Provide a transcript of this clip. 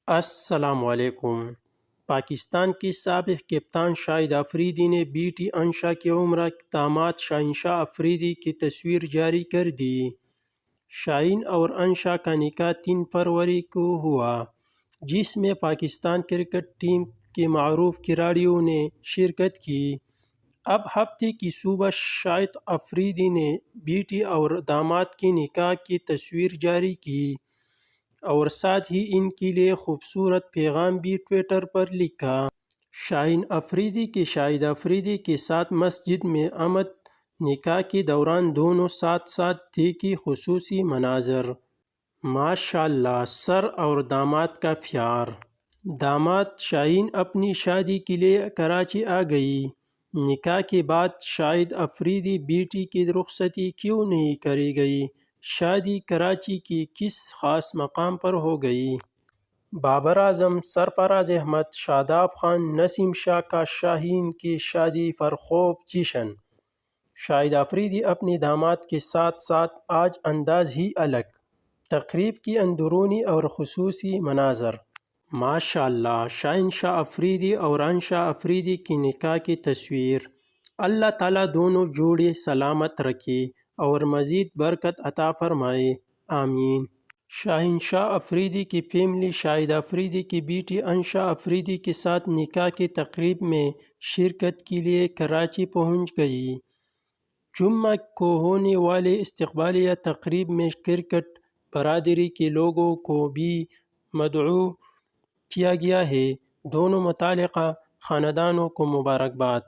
السلام علیکم۔ پاکستان کے سابق کپتان شاہد افریدی نے بیٹی انشا کی عمرہ داماد شاہین شاہ افریدی کی تصویر جاری کر دی۔ شاہین اور انشا کا نکاح 3 فروری کو ہوا، جس میں پاکستان کرکٹ ٹیم کے معروف کھلاڑیوں نے شرکت کی۔ اب ہفتے کی صبح شاہد افریدی نے بیٹی اور داماد کے نکاح کی تصویر جاری کی اور ساتھ ہی ان کے لیے خوبصورت پیغام بھی ٹویٹر پر لکھا۔ شاہین افریدی کے شاہد افریدی کے ساتھ مسجد میں عمد نکاح کے دوران دونوں ساتھ ساتھ دیکھے خصوصی مناظر۔ ماشاءاللہ، سر اور داماد کا پیار۔ داماد شاہین اپنی شادی کے لیے کراچی آ گئی۔ نکاح کے بعد شاہد افریدی بیٹی کی رخصتی کیوں نہیں کری گئی؟ شادی کراچی کے کس خاص مقام پر ہو گئی؟ بابر اعظم، سرفراز احمد، شاداب خان، نسیم شاہ کا شاہین کی شادی پر خوب جشن۔ شاہد افریدی اپنے داماد کے ساتھ ساتھ آج انداز ہی الگ۔ تقریب کی اندرونی اور خصوصی مناظر۔ ماشاءاللہ، شاہین شاہ افریدی اور انشا افریدی کے نکاح کی تصویر۔ اللہ تعالیٰ دونوں جوڑے سلامت رکھے اور مزید برکت عطا فرمائے، آمین۔ شاہین شاہ افریدی کی فیملی شاہد افریدی کی بیٹی انشا افریدی کے ساتھ نکاح کی تقریب میں شرکت کے لیے کراچی پہنچ گئی۔ جمعہ کو ہونے والے استقبالیہ تقریب میں کرکٹ برادری کے لوگوں کو بھی مدعو کیا گیا ہے۔ دونوں متعلقہ خاندانوں کو مبارکباد۔